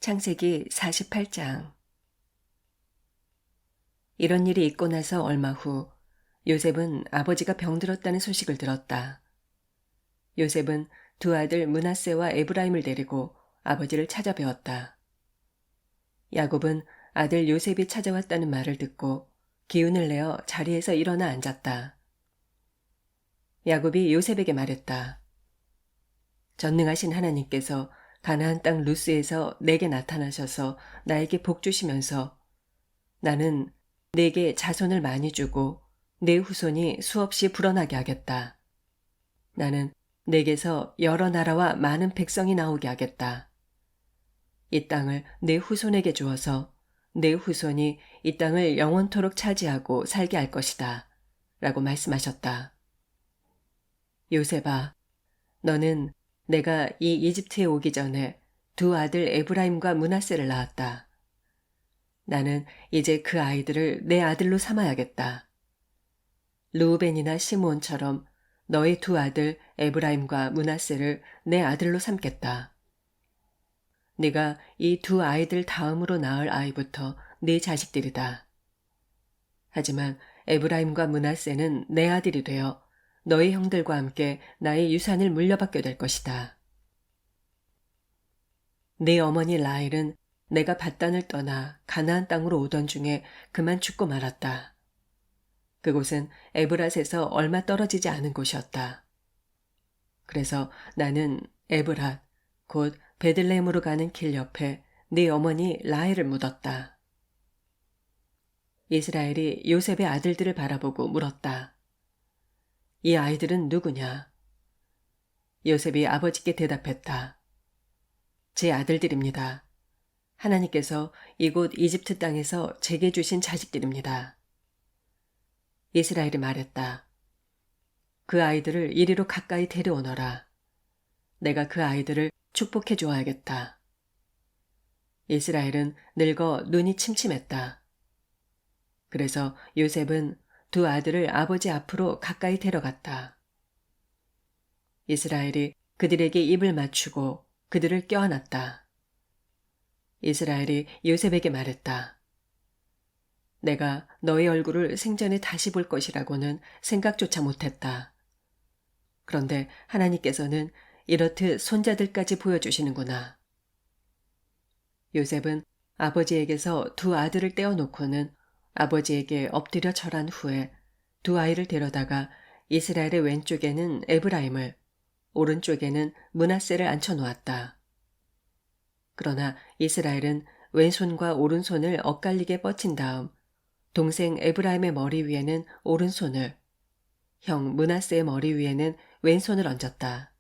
창세기 48장. 이런 일이 있고 나서 얼마 후 요셉은 아버지가 병들었다는 소식을 들었다. 요셉은 두 아들 므낫세와 에브라임을 데리고 아버지를 찾아뵈었다. 야곱은 아들 요셉이 찾아왔다는 말을 듣고 기운을 내어 자리에서 일어나 앉았다. 야곱이 요셉에게 말했다. 전능하신 하나님께서 가나안 땅 루스에서 내게 나타나셔서 나에게 복 주시면서 나는 내게 자손을 많이 주고 내 후손이 수없이 불어나게 하겠다. 나는 내게서 여러 나라와 많은 백성이 나오게 하겠다. 이 땅을 내 후손에게 주어서 내 후손이 이 땅을 영원토록 차지하고 살게 할 것이다. 라고 말씀하셨다. 요셉아, 너는 내가 이 이집트에 오기 전에 두 아들 에브라임과 므낫세를 낳았다. 나는 이제 그 아이들을 내 아들로 삼아야겠다. 르우벤이나 시므온처럼 너의 두 아들 에브라임과 므낫세를 내 아들로 삼겠다. 네가 이 두 아이들 다음으로 낳을 아이부터 네 자식들이다. 하지만 에브라임과 므낫세는 내 아들이 되어 너희 형들과 함께 나의 유산을 물려받게 될 것이다. 네 어머니 라헬은 내가 밧단을 떠나 가나안 땅으로 오던 중에 그만 죽고 말았다. 그곳은 에브랏에서 얼마 떨어지지 않은 곳이었다. 그래서 나는 에브랏, 곧 베들레헴으로 가는 길 옆에 네 어머니 라헬을 묻었다. 이스라엘이 요셉의 아들들을 바라보고 물었다. 이 아이들은 누구냐? 요셉이 아버지께 대답했다. 제 아들들입니다. 하나님께서 이곳 이집트 땅에서 제게 주신 자식들입니다. 이스라엘이 말했다. 그 아이들을 이리로 가까이 데려오너라. 내가 그 아이들을 축복해 주어야겠다. 이스라엘은 늙어 눈이 침침했다. 그래서 요셉은 두 아들을 아버지 앞으로 가까이 데려갔다. 이스라엘이 그들에게 입을 맞추고 그들을 껴안았다. 이스라엘이 요셉에게 말했다. 내가 너의 얼굴을 생전에 다시 볼 것이라고는 생각조차 못했다. 그런데 하나님께서는 이렇듯 손자들까지 보여주시는구나. 요셉은 아버지에게서 두 아들을 떼어놓고는 아버지에게 엎드려 절한 후에 두 아이를 데려다가 이스라엘의 왼쪽에는 에브라임을, 오른쪽에는 므낫세를 앉혀놓았다. 그러나 이스라엘은 왼손과 오른손을 엇갈리게 뻗친 다음 동생 에브라임의 머리 위에는 오른손을, 형 므낫세의 머리 위에는 왼손을 얹었다.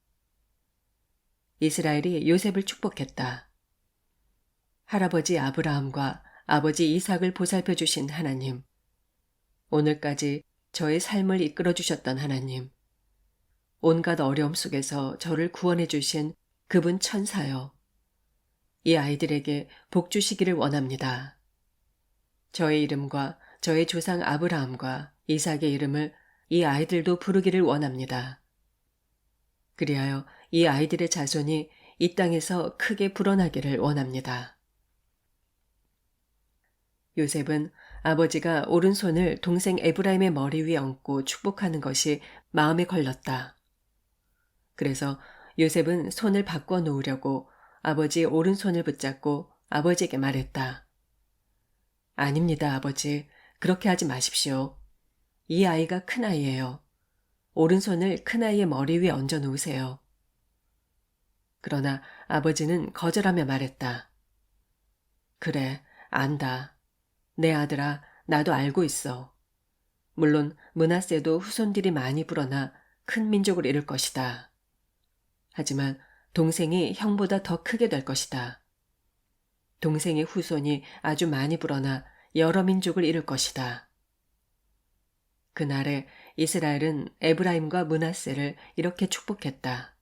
이스라엘이 요셉을 축복했다. 할아버지 아브라함과 아버지 이삭을 보살펴 주신 하나님, 오늘까지 저의 삶을 이끌어 주셨던 하나님, 온갖 어려움 속에서 저를 구원해 주신 그분 천사여, 이 아이들에게 복 주시기를 원합니다. 저의 이름과 저의 조상 아브라함과 이삭의 이름을 이 아이들도 부르기를 원합니다. 그리하여 이 아이들의 자손이 이 땅에서 크게 불어나기를 원합니다. 요셉은 아버지가 오른손을 동생 에브라임의 머리 위에 얹고 축복하는 것이 마음에 걸렸다. 그래서 요셉은 손을 바꿔 놓으려고 아버지 오른손을 붙잡고 아버지에게 말했다. 아닙니다, 아버지. 그렇게 하지 마십시오. 이 아이가 큰아이예요. 오른손을 큰아이의 머리 위에 얹어 놓으세요. 그러나 아버지는 거절하며 말했다. 그래, 안다. 내 아들아, 나도 알고 있어. 물론 므낫세도 후손들이 많이 불어나 큰 민족을 이룰 것이다. 하지만 동생이 형보다 더 크게 될 것이다. 동생의 후손이 아주 많이 불어나 여러 민족을 이룰 것이다. 그날에 이스라엘은 에브라임과 므낫세를 이렇게 축복했다.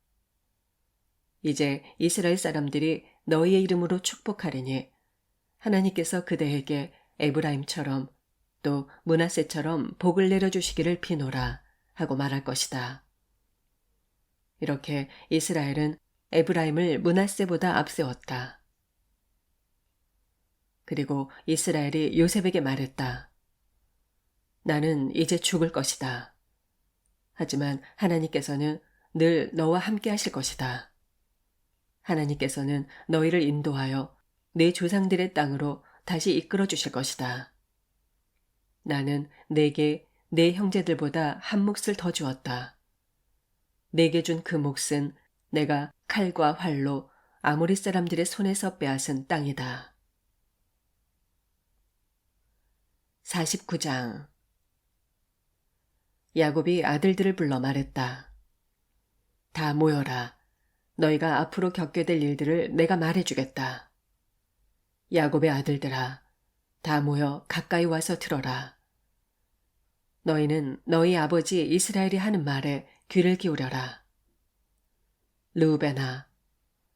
이제 이스라엘 사람들이 너희의 이름으로 축복하리니 하나님께서 그대에게 에브라임처럼 또 므낫세처럼 복을 내려주시기를 비노라 하고 말할 것이다. 이렇게 이스라엘은 에브라임을 므낫세보다 앞세웠다. 그리고 이스라엘이 요셉에게 말했다. 나는 이제 죽을 것이다. 하지만 하나님께서는 늘 너와 함께 하실 것이다. 하나님께서는 너희를 인도하여 내 조상들의 땅으로 다시 이끌어 주실 것이다. 나는 내게 내 형제들보다 한 몫을 더 주었다. 내게 준 그 몫은 내가 칼과 활로 아모리 사람들의 손에서 빼앗은 땅이다. 49장. 야곱이 아들들을 불러 말했다. 다 모여라. 너희가 앞으로 겪게 될 일들을 내가 말해주겠다. 야곱의 아들들아, 다 모여 가까이 와서 들어라. 너희는 너희 아버지 이스라엘이 하는 말에 귀를 기울여라. 르우벤아,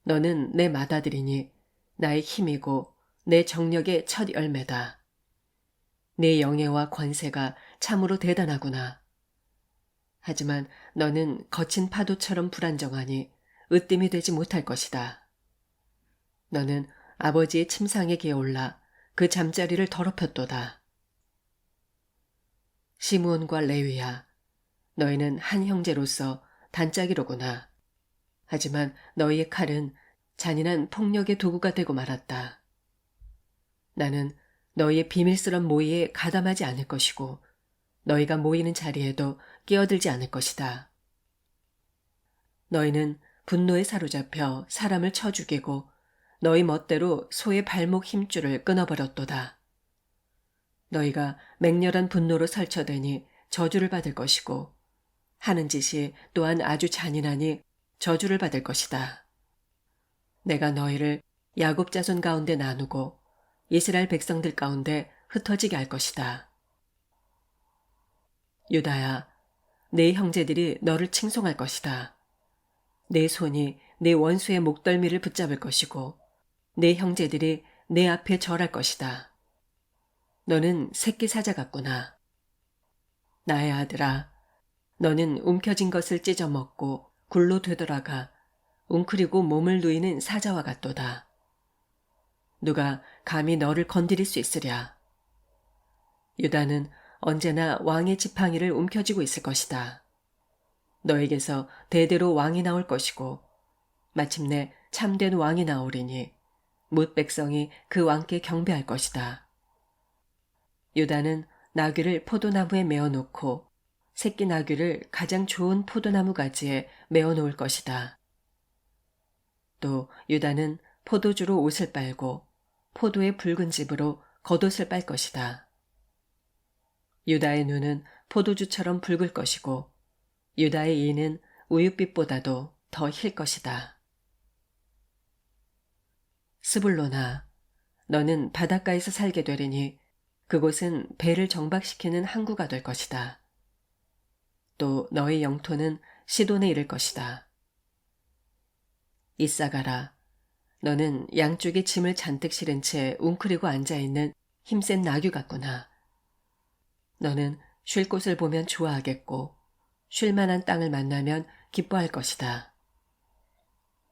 너는 내 맏아들이니 나의 힘이고 내 정력의 첫 열매다. 내 영예와 권세가 참으로 대단하구나. 하지만 너는 거친 파도처럼 불안정하니 으뜸이 되지 못할 것이다. 너는 아버지의 침상에 기어올라 그 잠자리를 더럽혔도다. 시므온과 레위야, 너희는 한 형제로서 단짝이로구나. 하지만 너희의 칼은 잔인한 폭력의 도구가 되고 말았다. 나는 너희의 비밀스런 모의에 가담하지 않을 것이고 너희가 모이는 자리에도 끼어들지 않을 것이다. 너희는 분노에 사로잡혀 사람을 쳐 죽이고 너희 멋대로 소의 발목 힘줄을 끊어버렸도다. 너희가 맹렬한 분노로 설쳐대니 저주를 받을 것이고 하는 짓이 또한 아주 잔인하니 저주를 받을 것이다. 내가 너희를 야곱 자손 가운데 나누고 이스라엘 백성들 가운데 흩어지게 할 것이다. 유다야, 네 형제들이 너를 칭송할 것이다. 내 손이 내 원수의 목덜미를 붙잡을 것이고 내 형제들이 내 앞에 절할 것이다. 너는 새끼 사자 같구나. 나의 아들아, 너는 움켜진 것을 찢어먹고 굴로 되돌아가 웅크리고 몸을 누이는 사자와 같도다. 누가 감히 너를 건드릴 수 있으랴. 유다는 언제나 왕의 지팡이를 움켜쥐고 있을 것이다. 너에게서 대대로 왕이 나올 것이고 마침내 참된 왕이 나오리니 뭇 백성이 그 왕께 경배할 것이다. 유다는 나귀를 포도나무에 메어놓고 새끼 나귀를 가장 좋은 포도나무 가지에 메어놓을 것이다. 또 유다는 포도주로 옷을 빨고 포도의 붉은 즙으로 겉옷을 빨 것이다. 유다의 눈은 포도주처럼 붉을 것이고 유다의 이는 우윳빛보다도 더 힐 것이다. 스불론아, 너는 바닷가에서 살게 되리니 그곳은 배를 정박시키는 항구가 될 것이다. 또 너의 영토는 시돈에 이를 것이다. 이사가라, 너는 양쪽에 짐을 잔뜩 실은 채 웅크리고 앉아있는 힘센 나귀 같구나. 너는 쉴 곳을 보면 좋아하겠고 쉴 만한 땅을 만나면 기뻐할 것이다.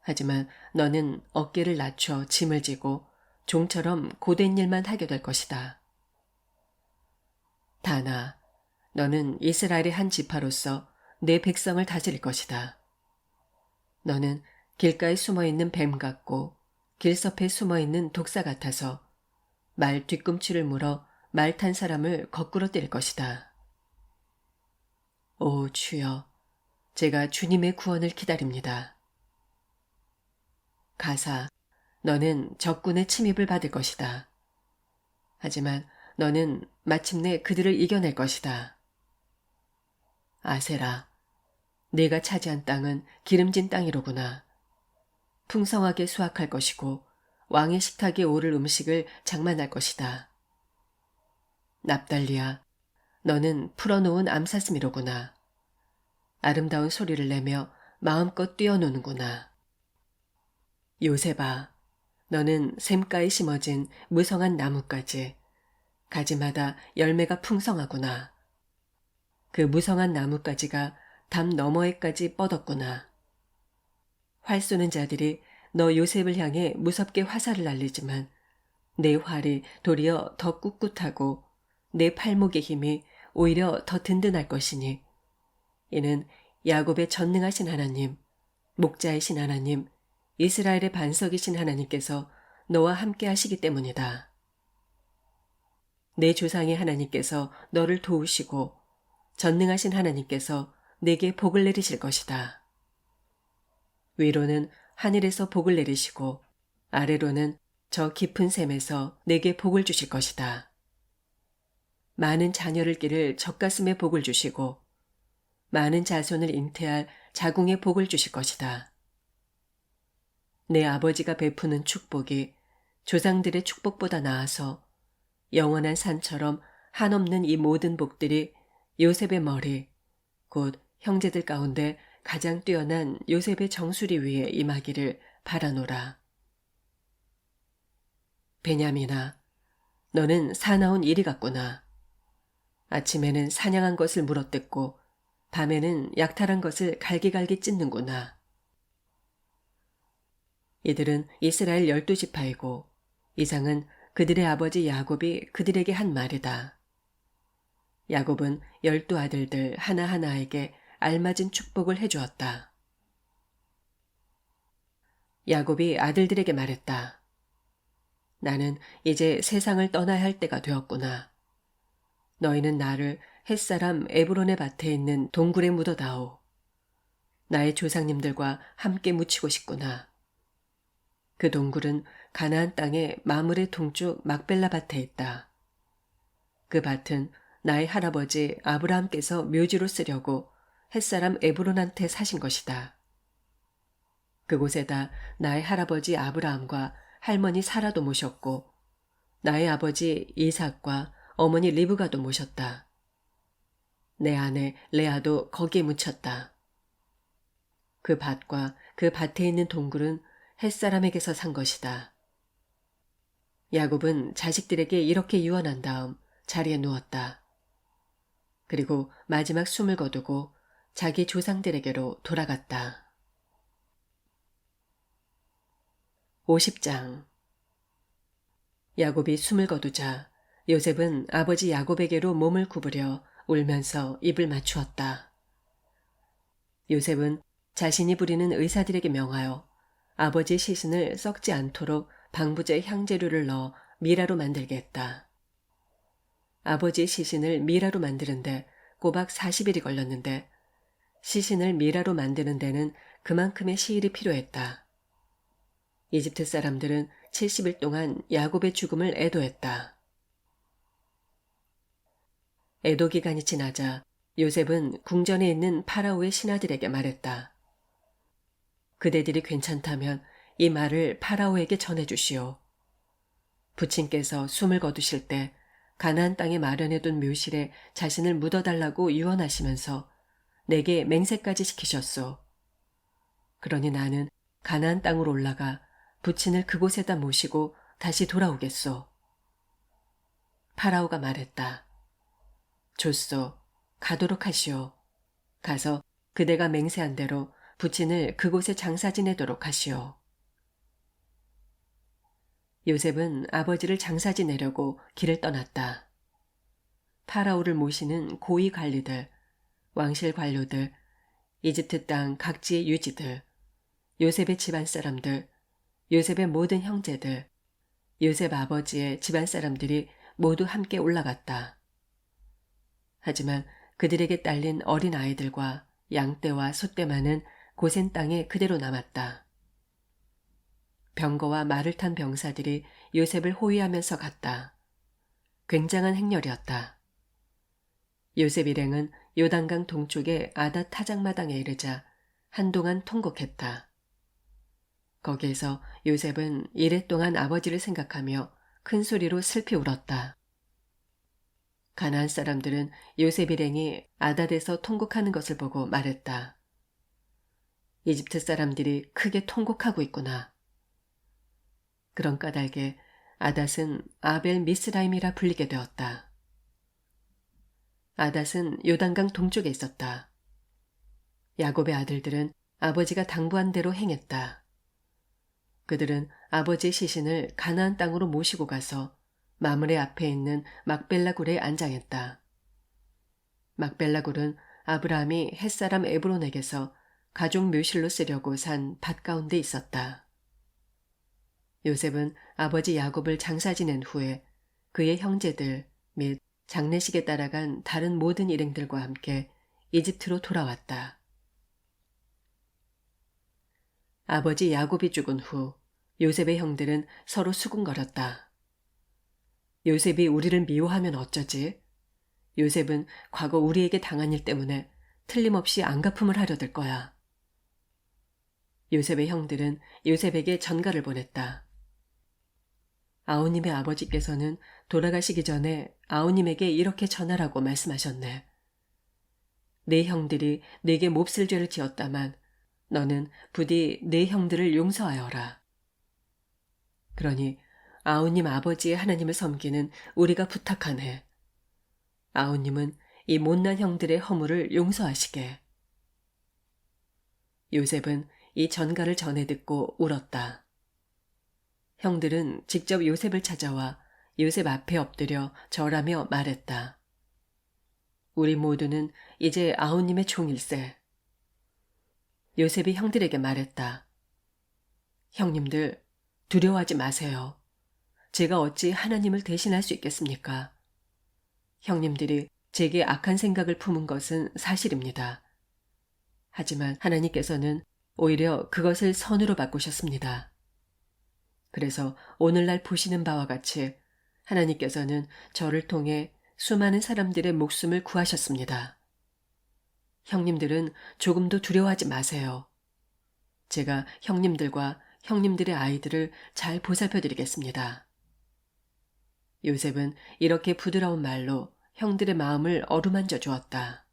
하지만 너는 어깨를 낮춰 짐을 지고 종처럼 고된 일만 하게 될 것이다. 다나, 너는 이스라엘의 한 지파로서 내 백성을 다스릴 것이다. 너는 길가에 숨어있는 뱀 같고 길섭에 숨어있는 독사 같아서 말 뒤꿈치를 물어 말 탄 사람을 거꾸로 뛸 것이다. 오 주여, 제가 주님의 구원을 기다립니다. 가사, 너는 적군의 침입을 받을 것이다. 하지만 너는 마침내 그들을 이겨낼 것이다. 아세라, 네가 차지한 땅은 기름진 땅이로구나. 풍성하게 수확할 것이고 왕의 식탁에 오를 음식을 장만할 것이다. 납달리야, 너는 풀어놓은 암사슴이로구나. 아름다운 소리를 내며 마음껏 뛰어노는구나. 요셉아, 너는 샘가에 심어진 무성한 나뭇가지, 가지마다 열매가 풍성하구나. 그 무성한 나뭇가지가 담 너머에까지 뻗었구나. 활 쏘는 자들이 너 요셉을 향해 무섭게 화살을 날리지만 내 활이 도리어 더 꿋꿋하고 내 팔목의 힘이 오히려 더 든든할 것이니 이는 야곱의 전능하신 하나님, 목자이신 하나님, 이스라엘의 반석이신 하나님께서 너와 함께 하시기 때문이다. 내 조상의 하나님께서 너를 도우시고 전능하신 하나님께서 내게 복을 내리실 것이다. 위로는 하늘에서 복을 내리시고 아래로는 저 깊은 샘에서 내게 복을 주실 것이다. 많은 자녀를 기를 젖가슴에 복을 주시고 많은 자손을 잉태할 자궁에 복을 주실 것이다. 내 아버지가 베푸는 축복이 조상들의 축복보다 나아서 영원한 산처럼 한없는 이 모든 복들이 요셉의 머리, 곧 형제들 가운데 가장 뛰어난 요셉의 정수리 위에 임하기를 바라노라. 베냐민아, 너는 사나운 이리 같구나. 아침에는 사냥한 것을 물어뜯고 밤에는 약탈한 것을 갈기갈기 찢는구나. 이들은 이스라엘 12지파이고 이상은 그들의 아버지 야곱이 그들에게 한 말이다. 야곱은 12아들들 하나하나에게 알맞은 축복을 해주었다. 야곱이 아들들에게 말했다. 나는 이제 세상을 떠나야 할 때가 되었구나. 너희는 나를 햇사람 에브론의 밭에 있는 동굴에 묻어다오. 나의 조상님들과 함께 묻히고 싶구나. 그 동굴은 가나안 땅의 마물의 동쪽 막벨라 밭에 있다. 그 밭은 나의 할아버지 아브라함께서 묘지로 쓰려고 햇사람 에브론한테 사신 것이다. 그곳에다 나의 할아버지 아브라함과 할머니 사라도 모셨고 나의 아버지 이삭과 어머니 리브가도 모셨다. 내 아내 레아도 거기에 묻혔다. 그 밭과 그 밭에 있는 동굴은 햇사람에게서 산 것이다. 야곱은 자식들에게 이렇게 유언한 다음 자리에 누웠다. 그리고 마지막 숨을 거두고 자기 조상들에게로 돌아갔다. 50장. 야곱이 숨을 거두자 요셉은 아버지 야곱에게로 몸을 구부려 울면서 입을 맞추었다. 요셉은 자신이 부리는 의사들에게 명하여 아버지의 시신을 썩지 않도록 방부제 향재료를 넣어 미라로 만들게 했다. 아버지의 시신을 미라로 만드는데 꼬박 40일이 걸렸는데 시신을 미라로 만드는 데는 그만큼의 시일이 필요했다. 이집트 사람들은 70일 동안 야곱의 죽음을 애도했다. 애도 기간이 지나자 요셉은 궁전에 있는 파라오의 신하들에게 말했다. 그대들이 괜찮다면 이 말을 파라오에게 전해주시오. 부친께서 숨을 거두실 때 가나안 땅에 마련해둔 묘실에 자신을 묻어달라고 유언하시면서 내게 맹세까지 시키셨소. 그러니 나는 가나안 땅으로 올라가 부친을 그곳에다 모시고 다시 돌아오겠소. 파라오가 말했다. 좋소. 가도록 하시오. 가서 그대가 맹세한 대로 부친을 그곳에 장사 지내도록 하시오. 요셉은 아버지를 장사 지내려고 길을 떠났다. 파라오를 모시는 고위 관리들, 왕실 관료들, 이집트 땅 각지의 유지들, 요셉의 집안 사람들, 요셉의 모든 형제들, 요셉 아버지의 집안 사람들이 모두 함께 올라갔다. 하지만 그들에게 딸린 어린 아이들과 양떼와 소떼만은 고센 땅에 그대로 남았다. 병거와 말을 탄 병사들이 요셉을 호위하면서 갔다. 굉장한 행렬이었다. 요셉 일행은 요단강 동쪽의 아닷 타작마당에 이르자 한동안 통곡했다. 거기에서 요셉은 이랫동안 아버지를 생각하며 큰 소리로 슬피 울었다. 가나안 사람들은 요셉 일행이 아닷에서 통곡하는 것을 보고 말했다. 이집트 사람들이 크게 통곡하고 있구나. 그런 까닭에 아닷은 아벨 미스라임이라 불리게 되었다. 아닷은 요단강 동쪽에 있었다. 야곱의 아들들은 아버지가 당부한 대로 행했다. 그들은 아버지의 시신을 가나안 땅으로 모시고 가서 마므레 앞에 있는 막벨라 굴에 안장했다. 막벨라 굴은 아브라함이 햇사람 에브론에게서 가족 묘실로 쓰려고 산 밭 가운데 있었다. 요셉은 아버지 야곱을 장사 지낸 후에 그의 형제들 및 장례식에 따라간 다른 모든 일행들과 함께 이집트로 돌아왔다. 아버지 야곱이 죽은 후 요셉의 형들은 서로 수군거렸다. 요셉이 우리를 미워하면 어쩌지? 요셉은 과거 우리에게 당한 일 때문에 틀림없이 안갚음을 하려들 거야. 요셉의 형들은 요셉에게 전가를 보냈다. 아우님의 아버지께서는 돌아가시기 전에 아우님에게 이렇게 전하라고 말씀하셨네. 네 형들이 네게 몹쓸 죄를 지었다만 너는 부디 네 형들을 용서하여라. 그러니 아우님 아버지의 하나님을 섬기는 우리가 부탁하네. 아우님은 이 못난 형들의 허물을 용서하시게. 요셉은 이 전가를 전해 듣고 울었다. 형들은 직접 요셉을 찾아와 요셉 앞에 엎드려 절하며 말했다. 우리 모두는 이제 아우님의 종일세. 요셉이 형들에게 말했다. 형님들, 두려워하지 마세요. 제가 어찌 하나님을 대신할 수 있겠습니까? 형님들이 제게 악한 생각을 품은 것은 사실입니다. 하지만 하나님께서는 오히려 그것을 선으로 바꾸셨습니다. 그래서 오늘날 보시는 바와 같이 하나님께서는 저를 통해 수많은 사람들의 목숨을 구하셨습니다. 형님들은 조금도 두려워하지 마세요. 제가 형님들과 형님들의 아이들을 잘 보살펴 드리겠습니다. 요셉은 이렇게 부드러운 말로 형들의 마음을 어루만져 주었다.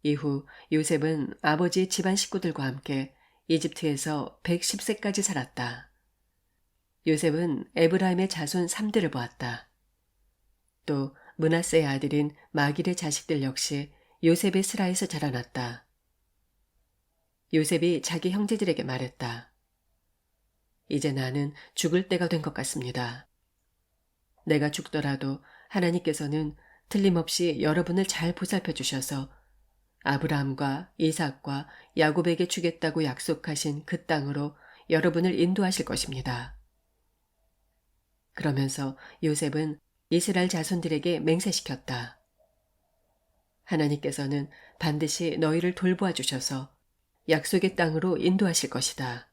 이후 요셉은 아버지의 집안 식구들과 함께 이집트에서 110세까지 살았다. 요셉은 에브라임의 자손 3대를 보았다. 또 므낫세의 아들인 마길의 자식들 역시 요셉의 슬하에서 자라났다. 요셉이 자기 형제들에게 말했다. 이제 나는 죽을 때가 된 것 같습니다. 내가 죽더라도 하나님께서는 틀림없이 여러분을 잘 보살펴 주셔서 아브라함과 이삭과 야곱에게 주겠다고 약속하신 그 땅으로 여러분을 인도하실 것입니다. 그러면서 요셉은 이스라엘 자손들에게 맹세시켰다. 하나님께서는 반드시 너희를 돌보아 주셔서 약속의 땅으로 인도하실 것이다.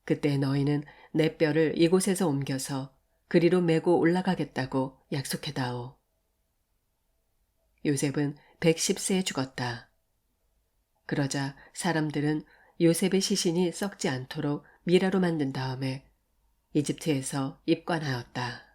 그때 너희는 내 뼈를 이곳에서 옮겨서 그리로 메고 올라가겠다고 약속해다오. 요셉은 110세에 죽었다. 그러자 사람들은 요셉의 시신이 썩지 않도록 미라로 만든 다음에 이집트에서 입관하였다.